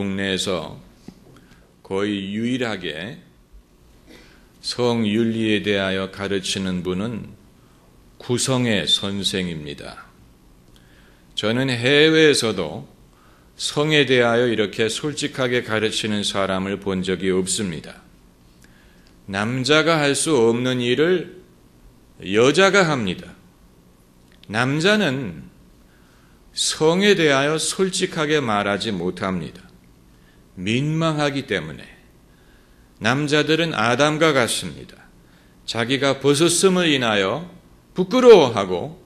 국내에서 거의 유일하게 성윤리에 대하여 가르치는 분은 구성의 선생입니다. 저는 해외에서도 성에 대하여 이렇게 솔직하게 가르치는 사람을 본 적이 없습니다. 남자가 할 수 없는 일을 여자가 합니다. 남자는 성에 대하여 솔직하게 말하지 못합니다. 민망하기 때문에. 남자들은 아담과 같습니다. 자기가 벗었음을 인하여 부끄러워하고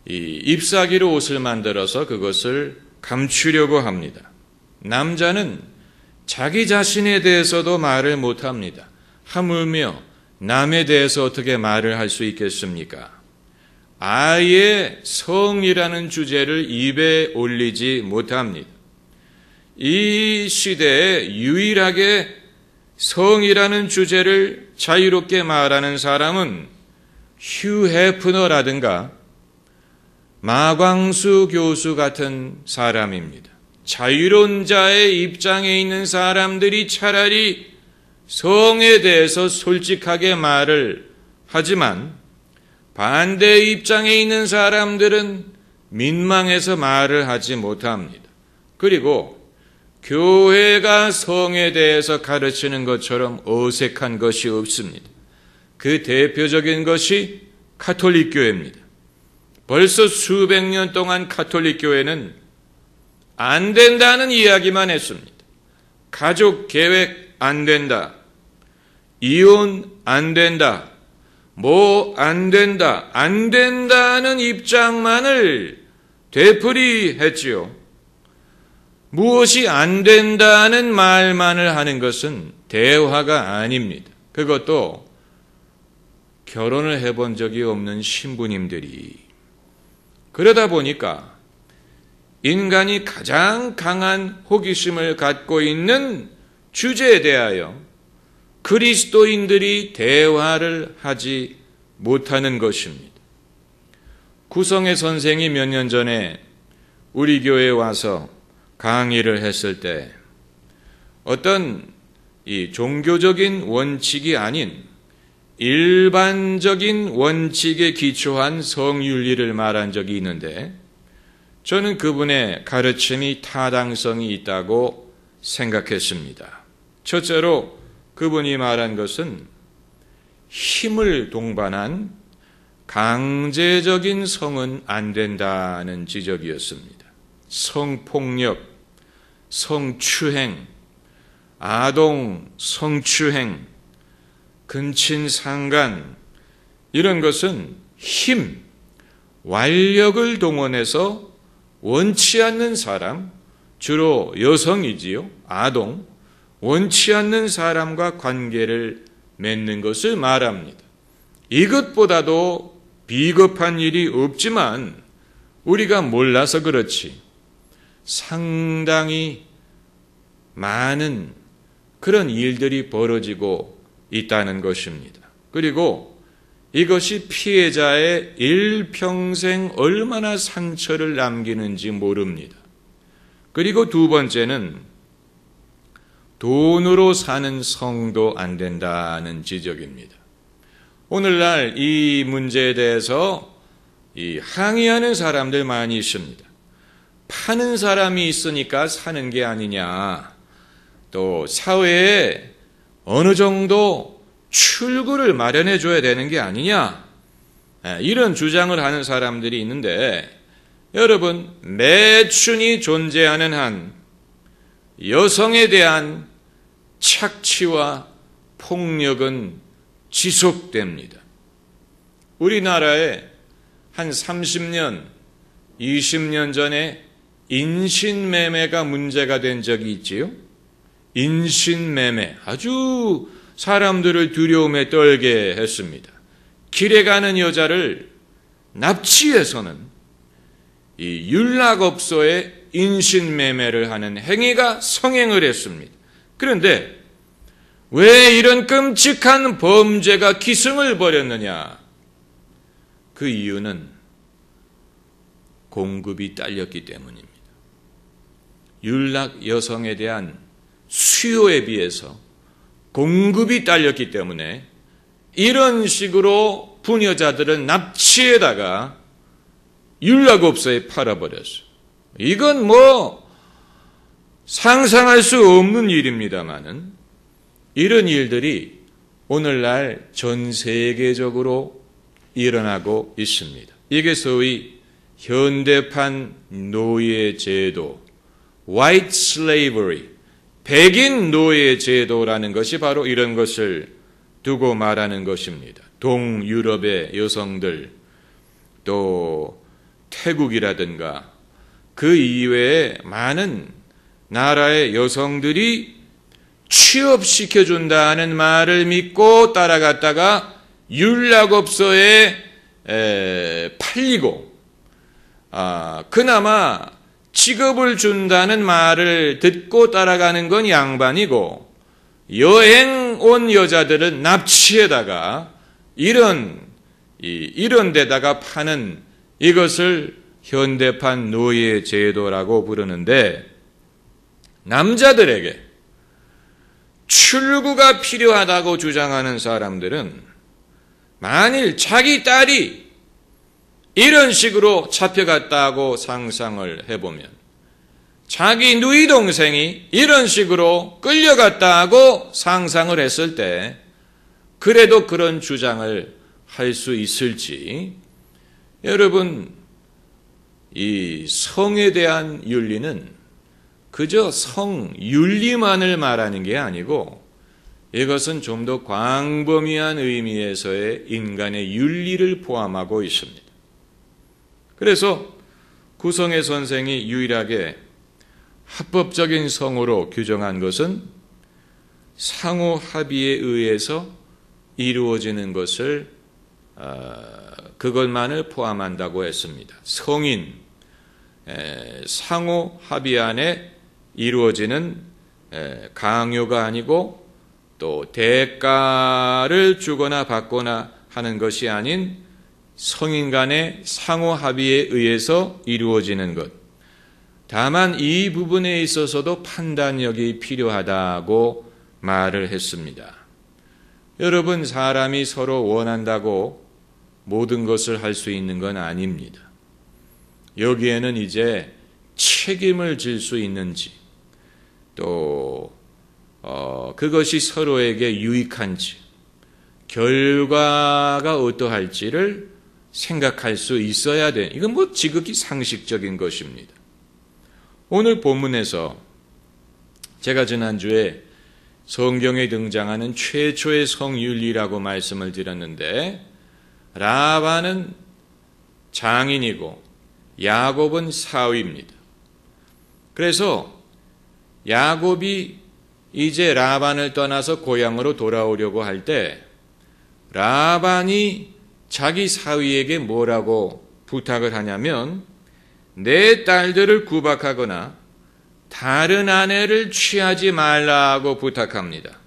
잎사귀로 옷을 만들어서 그것을 감추려고 합니다. 남자는 자기 자신에 대해서도 말을 못합니다. 하물며 남에 대해서 어떻게 말을 할 수 있겠습니까? 아예 성이라는 주제를 입에 올리지 못합니다. 이 시대에 유일하게 성이라는 주제를 자유롭게 말하는 사람은 휴 해프너라든가 마광수 교수 같은 사람입니다. 자유론자의 입장에 있는 사람들이 차라리 성에 대해서 솔직하게 말을 하지만 반대 입장에 있는 사람들은 민망해서 말을 하지 못합니다. 그리고 교회가 성에 대해서 가르치는 것처럼 어색한 것이 없습니다. 그 대표적인 것이 가톨릭 교회입니다. 벌써 수백 년 동안 가톨릭 교회는 안 된다는 이야기만 했습니다. 가족 계획 안 된다. 이혼 안 된다. 뭐 안 된다. 안 된다는 입장만을 되풀이했지요. 무엇이 안 된다는 말만을 하는 것은 대화가 아닙니다. 그것도 결혼을 해본 적이 없는 신부님들이. 그러다 보니까 인간이 가장 강한 호기심을 갖고 있는 주제에 대하여 그리스도인들이 대화를 하지 못하는 것입니다. 구성의 선생이 몇 년 전에 우리 교회에 와서 강의를 했을 때 어떤 이 종교적인 원칙이 아닌 일반적인 원칙에 기초한 성윤리를 말한 적이 있는데 저는 그분의 가르침이 타당성이 있다고 생각했습니다. 첫째로 그분이 말한 것은 힘을 동반한 강제적인 성은 안 된다는 지적이었습니다. 성폭력, 성추행, 아동 성추행, 근친상간 이런 것은 힘, 완력을 동원해서 원치 않는 사람, 주로 여성이지요, 아동, 원치 않는 사람과 관계를 맺는 것을 말합니다. 이것보다도 비겁한 일이 없지만 우리가 몰라서 그렇지 상당히 많은 그런 일들이 벌어지고 있다는 것입니다. 그리고 이것이 피해자의 일평생 얼마나 상처를 남기는지 모릅니다. 그리고 두 번째는 돈으로 사는 성도 안 된다는 지적입니다. 오늘날 이 문제에 대해서 항의하는 사람들 많이 있습니다. 파는 사람이 있으니까 사는 게 아니냐. 또 사회에 어느 정도 출구를 마련해 줘야 되는 게 아니냐. 이런 주장을 하는 사람들이 있는데 여러분, 매춘이 존재하는 한 여성에 대한 착취와 폭력은 지속됩니다. 우리나라에 한 30년, 20년 전에 인신매매가 문제가 된 적이 있지요. 인신매매, 아주 사람들을 두려움에 떨게 했습니다. 길에 가는 여자를 납치해서는 이 윤락업소에 인신매매를 하는 행위가 성행을 했습니다. 그런데 왜 이런 끔찍한 범죄가 기승을 벌였느냐? 그 이유는 공급이 딸렸기 때문입니다. 율락 여성에 대한 수요에 비해서 공급이 딸렸기 때문에 이런 식으로 부녀자들은 납치에다가 율락업소에 팔아버렸어요. 이건 상상할 수 없는 일입니다마는 이런 일들이 오늘날 전 세계적으로 일어나고 있습니다. 이게 소위 현대판 노예 제도, white slavery, 백인 노예 제도라는 것이 바로 이런 것을 두고 말하는 것입니다. 동유럽의 여성들, 또 태국이라든가 그 이외에 많은 나라의 여성들이 취업시켜준다는 말을 믿고 따라갔다가 율락업소에 팔리고 그나마 직업을 준다는 말을 듣고 따라가는 건 양반이고 여행 온 여자들은 납치에다가 이런 데다가 파는 이것을 현대판 노예 제도라고 부르는데 남자들에게 출구가 필요하다고 주장하는 사람들은 만일 자기 딸이 이런 식으로 잡혀갔다고 상상을 해보면 자기 누이 동생이 이런 식으로 끌려갔다고 상상을 했을 때 그래도 그런 주장을 할 수 있을지 여러분 이 성에 대한 윤리는 그저 성윤리만을 말하는 게 아니고 이것은 좀 더 광범위한 의미에서의 인간의 윤리를 포함하고 있습니다. 그래서 구성의 선생이 유일하게 합법적인 성으로 규정한 것은 상호 합의에 의해서 이루어지는 것을 그것만을 포함한다고 했습니다. 성인 상호 합의 안에 이루어지는 강요가 아니고 또 대가를 주거나 받거나 하는 것이 아닌 성인 간의 상호 합의에 의해서 이루어지는 것. 다만 이 부분에 있어서도 판단력이 필요하다고 말을 했습니다. 여러분, 사람이 서로 원한다고 모든 것을 할 수 있는 건 아닙니다. 여기에는 이제 책임을 질 수 있는지 또 그것이 서로에게 유익한지 결과가 어떠할지를 생각할 수 있어야 돼. 이건 지극히 상식적인 것입니다. 오늘 본문에서 제가 지난주에 성경에 등장하는 최초의 성윤리라고 말씀을 드렸는데 라반은 장인이고 야곱은 사위입니다. 그래서 야곱이 이제 라반을 떠나서 고향으로 돌아오려고 할 때 라반이 자기 사위에게 뭐라고 부탁을 하냐면 내 딸들을 구박하거나 다른 아내를 취하지 말라고 부탁합니다.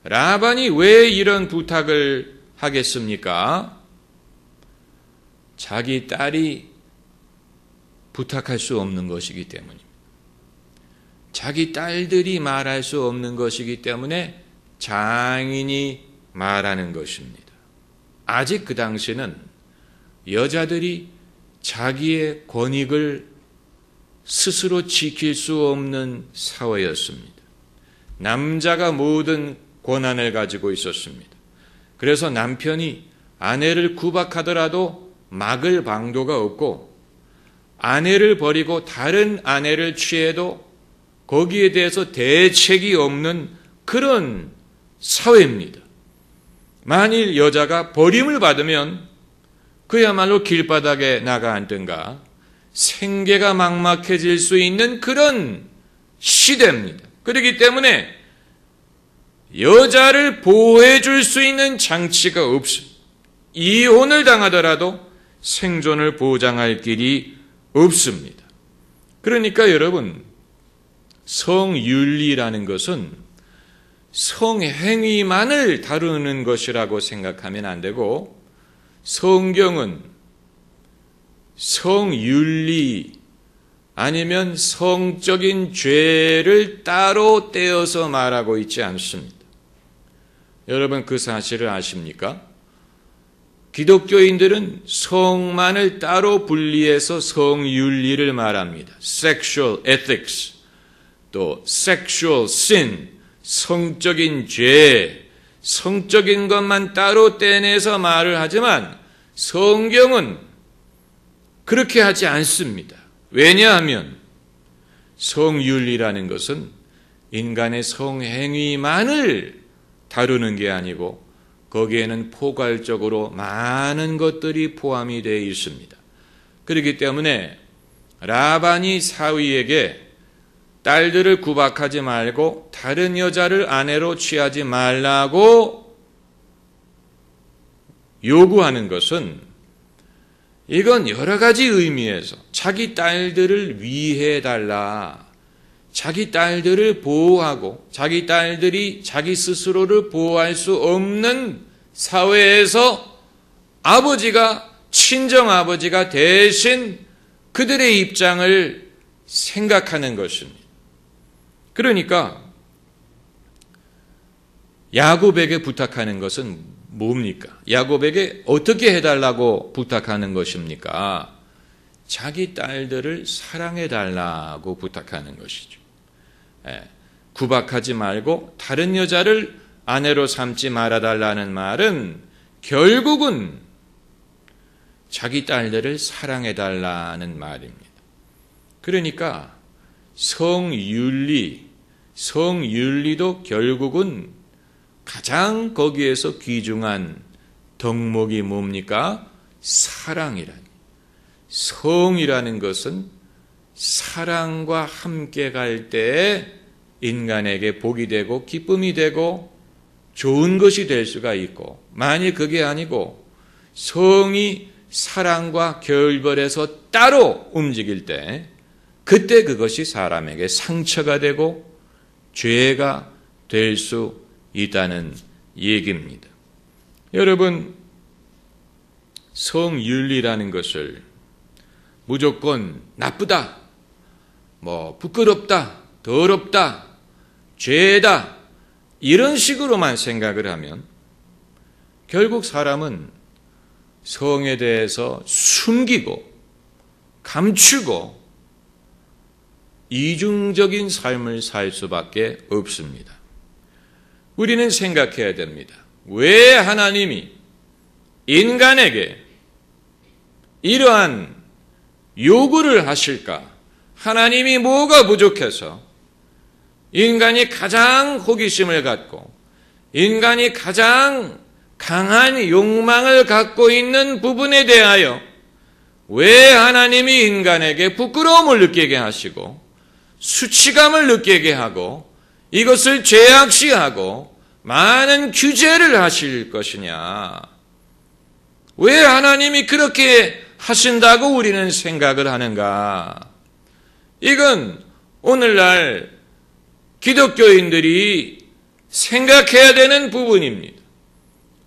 라반이 왜 이런 부탁을 하겠습니까? 자기 딸이 부탁할 수 없는 것이기 때문입니다. 자기 딸들이 말할 수 없는 것이기 때문에 장인이 말하는 것입니다. 아직 그 당시는 여자들이 자기의 권익을 스스로 지킬 수 없는 사회였습니다. 남자가 모든 권한을 가지고 있었습니다. 그래서 남편이 아내를 구박하더라도 막을 방도가 없고 아내를 버리고 다른 아내를 취해도 거기에 대해서 대책이 없는 그런 사회입니다. 만일 여자가 버림을 받으면 그야말로 길바닥에 나가 앉든가 생계가 막막해질 수 있는 그런 시대입니다. 그렇기 때문에 여자를 보호해 줄 수 있는 장치가 없습니다. 이혼을 당하더라도 생존을 보장할 길이 없습니다. 그러니까 여러분, 성윤리라는 것은 성행위만을 다루는 것이라고 생각하면 안 되고 성경은 성윤리, 아니면 성적인 죄를 따로 떼어서 말하고 있지 않습니다. 여러분 그 사실을 아십니까? 기독교인들은 성만을 따로 분리해서 성윤리를 말합니다. Sexual ethics, 또 sexual sin, 성적인 죄, 성적인 것만 따로 떼내서 말을 하지만 성경은 그렇게 하지 않습니다. 왜냐하면 성윤리라는 것은 인간의 성행위만을 다루는 게 아니고 거기에는 포괄적으로 많은 것들이 포함이 되어 있습니다. 그렇기 때문에 라반이 사위에게 딸들을 구박하지 말고 다른 여자를 아내로 취하지 말라고 요구하는 것은 이건 여러 가지 의미에서 자기 딸들을 위해달라, 자기 딸들을 보호하고 자기 딸들이 자기 스스로를 보호할 수 없는 사회에서 아버지가, 친정아버지가 대신 그들의 입장을 생각하는 것입니다. 그러니까 야곱에게 부탁하는 것은 뭡니까? 야곱에게 어떻게 해달라고 부탁하는 것입니까? 자기 딸들을 사랑해달라고 부탁하는 것이죠. 구박하지 말고 다른 여자를 아내로 삼지 말아달라는 말은 결국은 자기 딸들을 사랑해달라는 말입니다. 그러니까 성윤리도 결국은 가장 거기에서 귀중한 덕목이 뭡니까? 사랑이라니. 성이라는 것은 사랑과 함께 갈 때에 인간에게 복이 되고 기쁨이 되고 좋은 것이 될 수가 있고, 만일 그게 아니고 성이 사랑과 결별해서 따로 움직일 때 그때 그것이 사람에게 상처가 되고 죄가 될 수 있다는 얘기입니다. 여러분, 성윤리라는 것을 무조건 나쁘다, 부끄럽다, 더럽다, 죄다 이런 식으로만 생각을 하면 결국 사람은 성에 대해서 숨기고 감추고 이중적인 삶을 살 수밖에 없습니다. 우리는 생각해야 됩니다. 왜 하나님이 인간에게 이러한 요구를 하실까? 하나님이 뭐가 부족해서 인간이 가장 호기심을 갖고 인간이 가장 강한 욕망을 갖고 있는 부분에 대하여 왜 하나님이 인간에게 부끄러움을 느끼게 하시고 수치감을 느끼게 하고 이것을 죄악시하고 많은 규제를 하실 것이냐? 왜 하나님이 그렇게 하신다고 우리는 생각을 하는가? 이건 오늘날 기독교인들이 생각해야 되는 부분입니다.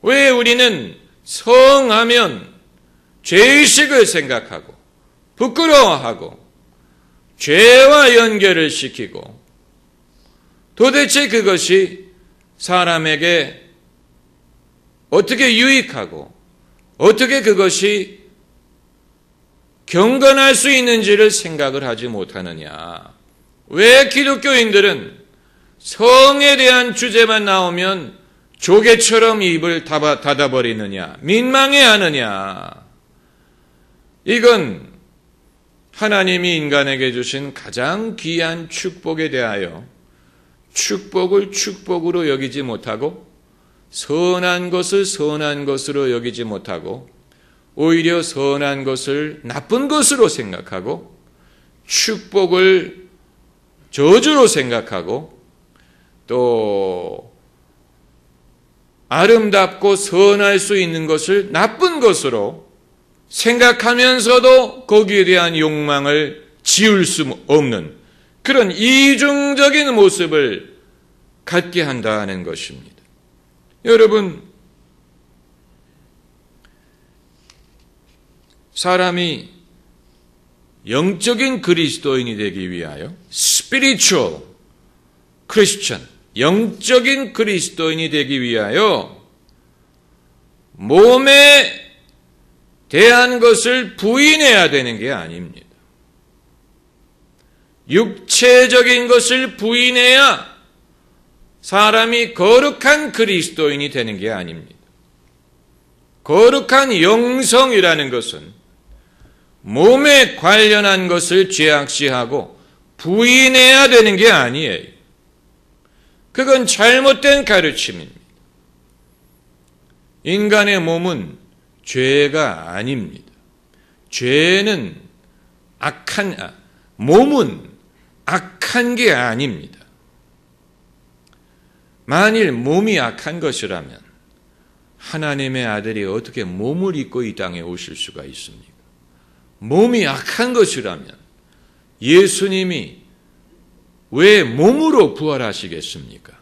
왜 우리는 성하면 죄의식을 생각하고 부끄러워하고 죄와 연결을 시키고 도대체 그것이 사람에게 어떻게 유익하고 어떻게 그것이 경건할 수 있는지를 생각을 하지 못하느냐? 왜 기독교인들은 성에 대한 주제만 나오면 조개처럼 입을 닫아버리느냐? 민망해하느냐? 이건 하나님이 인간에게 주신 가장 귀한 축복에 대하여 축복을 축복으로 여기지 못하고 선한 것을 선한 것으로 여기지 못하고 오히려 선한 것을 나쁜 것으로 생각하고 축복을 저주로 생각하고 또 아름답고 선할 수 있는 것을 나쁜 것으로 생각하면서도 거기에 대한 욕망을 지울 수 없는 그런 이중적인 모습을 갖게 한다는 것입니다. 여러분, 사람이 영적인 그리스도인이 되기 위하여 spiritual Christian, 영적인 그리스도인이 되기 위하여 몸에 대한 것을 부인해야 되는 게 아닙니다. 육체적인 것을 부인해야 사람이 거룩한 그리스도인이 되는 게 아닙니다. 거룩한 영성이라는 것은 몸에 관련한 것을 죄악시하고 부인해야 되는 게 아니에요. 그건 잘못된 가르침입니다. 인간의 몸은 죄가 아닙니다. 죄는 몸은 악한 게 아닙니다. 만일 몸이 악한 것이라면 하나님의 아들이 어떻게 몸을 입고 이 땅에 오실 수가 있습니까? 몸이 악한 것이라면 예수님이 왜 몸으로 부활하시겠습니까?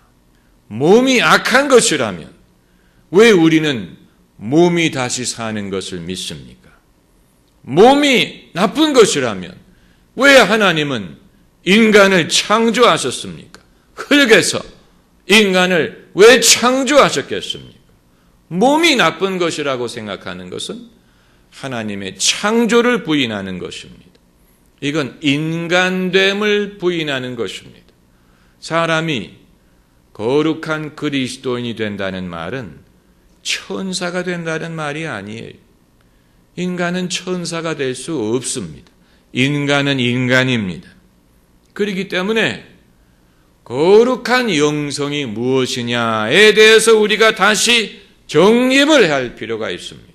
몸이 악한 것이라면 왜 우리는 몸이 다시 사는 것을 믿습니까? 몸이 나쁜 것이라면 왜 하나님은 인간을 창조하셨습니까? 흙에서 인간을 왜 창조하셨겠습니까? 몸이 나쁜 것이라고 생각하는 것은 하나님의 창조를 부인하는 것입니다. 이건 인간됨을 부인하는 것입니다. 사람이 거룩한 그리스도인이 된다는 말은 천사가 된다는 말이 아니에요. 인간은 천사가 될 수 없습니다. 인간은 인간입니다. 그렇기 때문에 거룩한 영성이 무엇이냐에 대해서 우리가 다시 정립을 할 필요가 있습니다.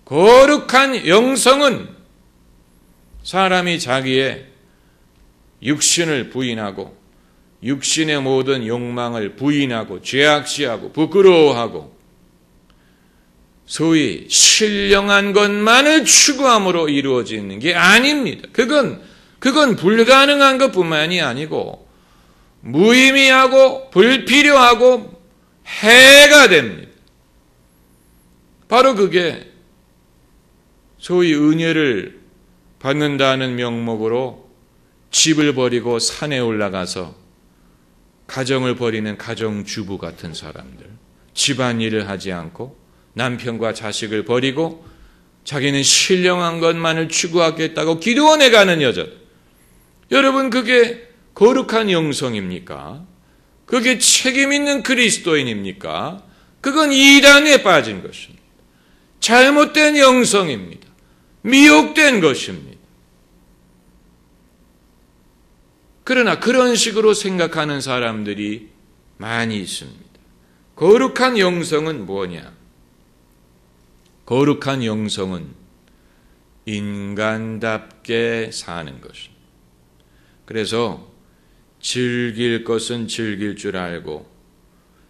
거룩한 영성은 사람이 자기의 육신을 부인하고 육신의 모든 욕망을 부인하고 죄악시하고 부끄러워하고 소위 신령한 것만을 추구함으로 이루어지는 게 아닙니다. 그건 불가능한 것뿐만이 아니고 무의미하고 불필요하고 해가 됩니다. 바로 그게 소위 은혜를 받는다는 명목으로 집을 버리고 산에 올라가서 가정을 버리는 가정주부 같은 사람들, 집안일을 하지 않고 남편과 자식을 버리고 자기는 신령한 것만을 추구하겠다고 기도원에 가는 여자들. 여러분, 그게 거룩한 영성입니까? 그게 책임 있는 그리스도인입니까? 그건 이단에 빠진 것입니다. 잘못된 영성입니다. 미혹된 것입니다. 그러나 그런 식으로 생각하는 사람들이 많이 있습니다. 거룩한 영성은 뭐냐? 거룩한 영성은 인간답게 사는 것입니다. 그래서 즐길 것은 즐길 줄 알고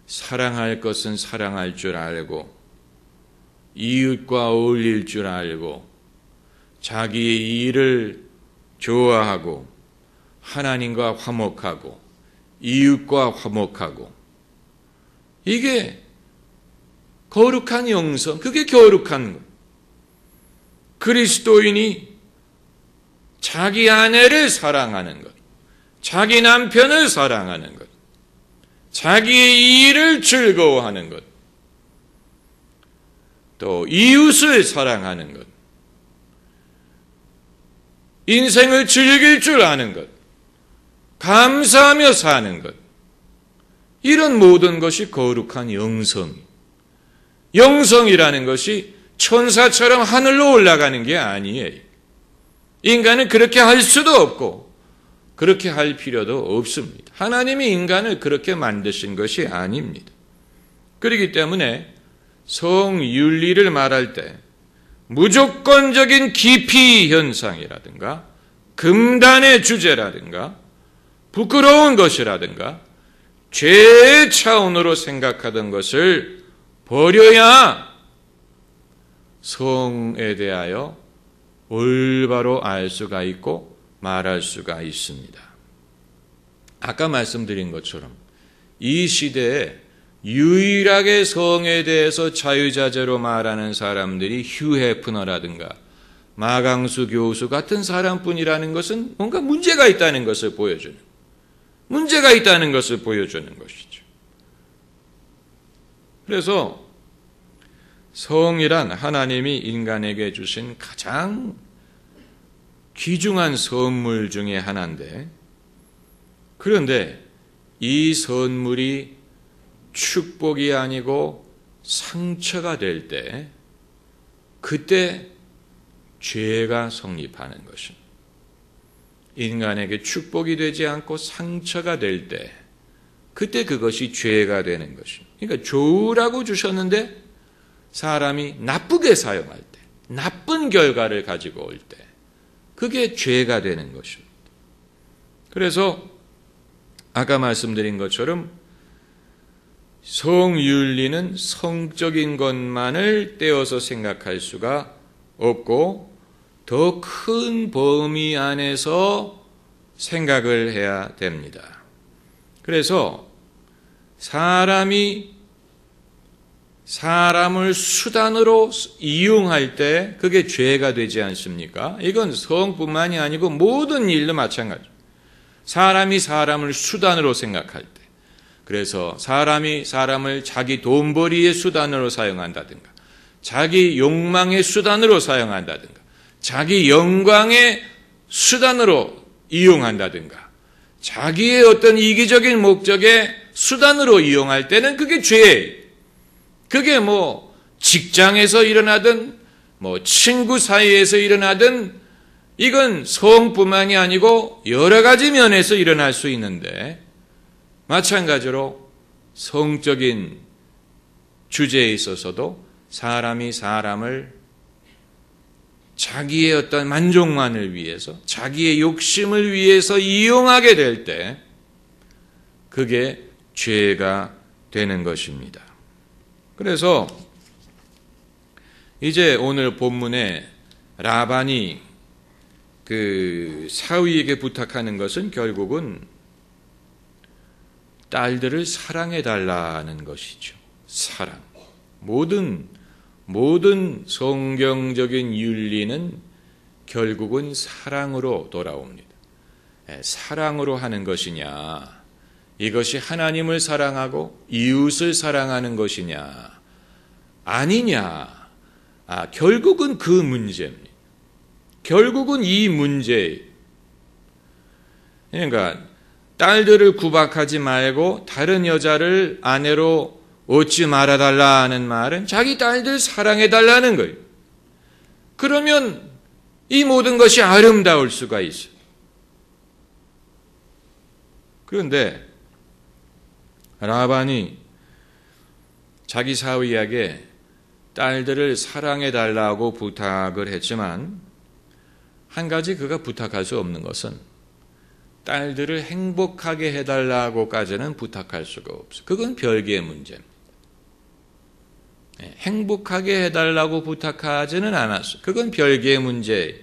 사랑할 것은 사랑할 줄 알고 이웃과 어울릴 줄 알고 자기의 일을 좋아하고 하나님과 화목하고 이웃과 화목하고 이게 거룩한 영성, 그게 거룩한 것. 그리스도인이 자기 아내를 사랑하는 것, 자기 남편을 사랑하는 것, 자기의 일을 즐거워하는 것, 또 이웃을 사랑하는 것, 인생을 즐길 줄 아는 것, 감사하며 사는 것, 이런 모든 것이 거룩한 영성이에요. 영성이라는 것이 천사처럼 하늘로 올라가는 게 아니에요. 인간은 그렇게 할 수도 없고 그렇게 할 필요도 없습니다. 하나님이 인간을 그렇게 만드신 것이 아닙니다. 그렇기 때문에 성윤리를 말할 때 무조건적인 기피 현상이라든가 금단의 주제라든가 부끄러운 것이라든가 죄의 차원으로 생각하던 것을 버려야 성에 대하여 올바로 알 수가 있고 말할 수가 있습니다. 아까 말씀드린 것처럼 이 시대에 유일하게 성에 대해서 자유자재로 말하는 사람들이 휴 해프너라든가 마강수 교수 같은 사람뿐이라는 것은 뭔가 문제가 있다는 것을 보여주는 것이죠. 그래서 성이란 하나님이 인간에게 주신 가장 귀중한 선물 중에 하나인데, 그런데 이 선물이 축복이 아니고 상처가 될 때, 그때 죄가 성립하는 것입니다. 인간에게 축복이 되지 않고 상처가 될 때, 그때 그것이 죄가 되는 것입니다. 그러니까 좋으라고 주셨는데 사람이 나쁘게 사용할 때, 나쁜 결과를 가지고 올 때, 그게 죄가 되는 것입니다. 그래서 아까 말씀드린 것처럼 성윤리는 성적인 것만을 떼어서 생각할 수가 없고 더 큰 범위 안에서 생각을 해야 됩니다. 그래서 사람이 사람을 수단으로 이용할 때 그게 죄가 되지 않습니까? 이건 성뿐만이 아니고 모든 일도 마찬가지입니다. 사람이 사람을 수단으로 생각할 때, 그래서 사람이 사람을 자기 돈벌이의 수단으로 사용한다든가, 자기 욕망의 수단으로 사용한다든가, 자기 영광의 수단으로 이용한다든가, 자기의 어떤 이기적인 목적의 수단으로 이용할 때는 그게 죄예요. 그게 직장에서 일어나든 친구 사이에서 일어나든 이건 성뿐만이 아니고 여러 가지 면에서 일어날 수 있는데, 마찬가지로 성적인 주제에 있어서도 사람이 사람을 자기의 어떤 만족만을 위해서, 자기의 욕심을 위해서 이용하게 될 때 그게 죄가 되는 것입니다. 그래서 이제 오늘 본문에 라반이 그 사위에게 부탁하는 것은 결국은 딸들을 사랑해달라는 것이죠. 사랑. 모든 성경적인 윤리는 결국은 사랑으로 돌아옵니다. 사랑으로 하는 것이냐, 이것이 하나님을 사랑하고 이웃을 사랑하는 것이냐, 아니냐, 결국은 그 문제입니다. 결국은 이 문제. 그러니까 딸들을 구박하지 말고 다른 여자를 아내로 얻지 말아달라는 말은 자기 딸들 사랑해달라는 거예요. 그러면 이 모든 것이 아름다울 수가 있어요. 그런데 라반이 자기 사위에게 딸들을 사랑해달라고 부탁을 했지만 한 가지 그가 부탁할 수 없는 것은 딸들을 행복하게 해달라고까지는 부탁할 수가 없어요. 그건 별개의 문제입니다. 행복하게 해달라고 부탁하지는 않았어요. 그건 별개의 문제예요.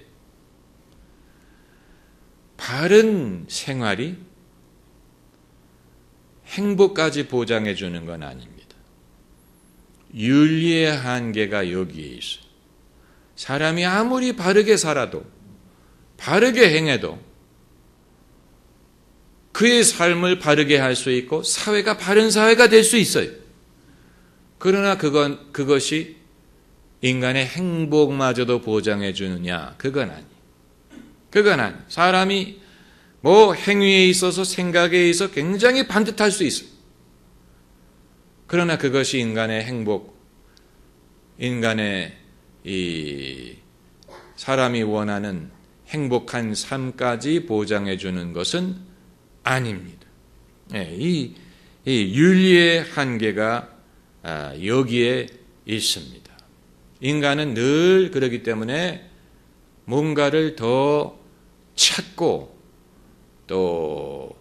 바른 생활이 행복까지 보장해 주는 건 아닙니다. 윤리의 한계가 여기에 있어요. 사람이 아무리 바르게 살아도, 바르게 행해도 그의 삶을 바르게 할 수 있고 사회가 바른 사회가 될 수 있어요. 그러나 그것이 인간의 행복마저도 보장해 주느냐? 그건 아니에요. 그건 아니에요. 사람이 행위에 있어서, 생각에 있어서 굉장히 반듯할 수 있어요. 그러나 그것이 인간의 행복, 인간의 이 사람이 원하는 행복한 삶까지 보장해 주는 것은 아닙니다. 이 윤리의 한계가 여기에 있습니다. 인간은 늘 그러기 때문에 뭔가를 더 찾고 또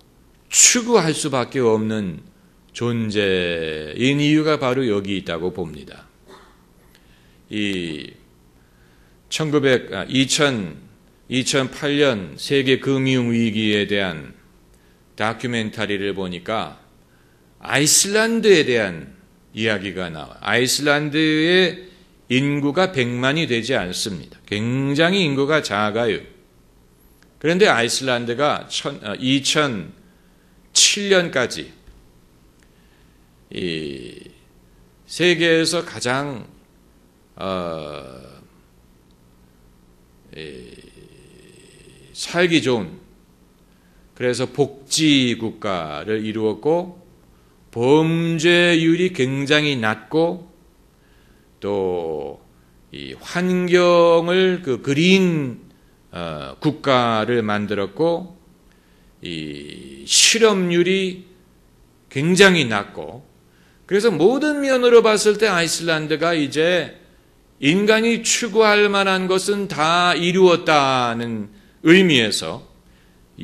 추구할 수밖에 없는 존재인 이유가 바로 여기 있다고 봅니다. 2008년 세계 금융위기에 대한 다큐멘터리를 보니까 아이슬란드에 대한 이야기가 나와요. 아이슬란드의 인구가 100만이 되지 않습니다. 굉장히 인구가 작아요. 그런데 아이슬란드가 2007년까지 이 세계에서 가장 살기 좋은, 그래서 복지 국가를 이루었고 범죄율이 굉장히 낮고 또 이 환경을 그린 국가를 만들었고 이 실업률이 굉장히 낮고, 그래서 모든 면으로 봤을 때 아이슬란드가 이제 인간이 추구할 만한 것은 다 이루었다는 의미에서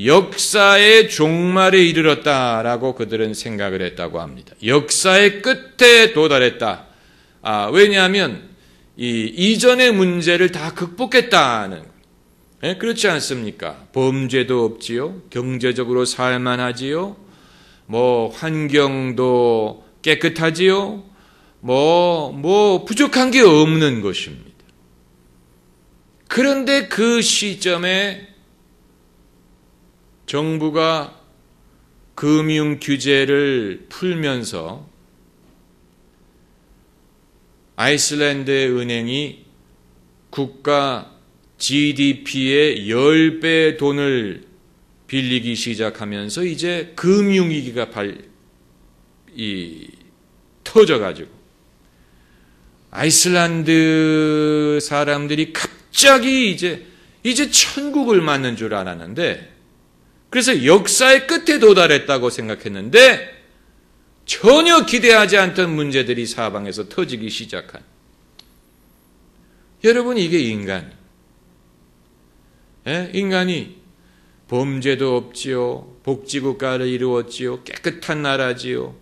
역사의 종말에 이르렀다라고 그들은 생각을 했다고 합니다. 역사의 끝에 도달했다. 왜냐하면 이전의 문제를 다 극복했다는, 그렇지 않습니까? 범죄도 없지요. 경제적으로 살만하지요. 환경도 깨끗하지요. 부족한 게 없는 것입니다. 그런데 그 시점에 정부가 금융 규제를 풀면서 아이슬란드의 은행이 국가 GDP의 10배 돈을 빌리기 시작하면서 이제 금융위기가 터져가지고 아이슬란드 사람들이 갑자기 이제 천국을 맞는 줄 알았는데, 그래서 역사의 끝에 도달했다고 생각했는데 전혀 기대하지 않던 문제들이 사방에서 터지기 시작한. 여러분, 이게 인간이 범죄도 없지요. 복지국가를 이루었지요. 깨끗한 나라지요.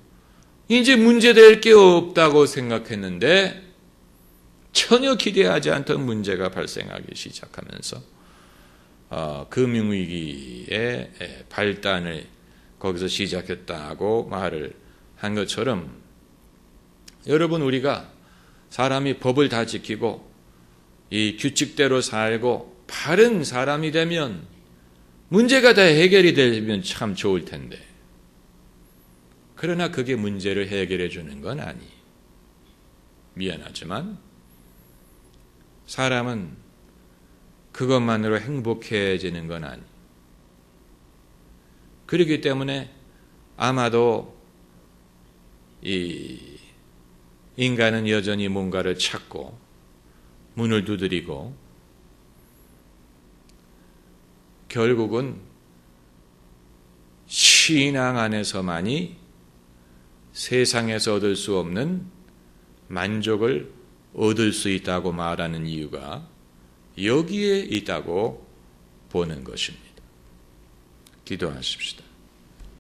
이제 문제될 게 없다고 생각했는데 전혀 기대하지 않던 문제가 발생하기 시작하면서 금융위기의 발단을 거기서 시작했다고 말을 한 것처럼, 여러분, 우리가 사람이 법을 다 지키고 이 규칙대로 살고 바른 사람이 되면 문제가 다 해결이 되면 참 좋을 텐데, 그러나 그게 문제를 해결해 주는 건 아니. 미안하지만 사람은 그것만으로 행복해지는 건 아니. 그렇기 때문에 아마도 이 인간은 여전히 뭔가를 찾고 문을 두드리고 결국은 신앙 안에서만이 세상에서 얻을 수 없는 만족을 얻을 수 있다고 말하는 이유가 여기에 있다고 보는 것입니다. 기도하십시다.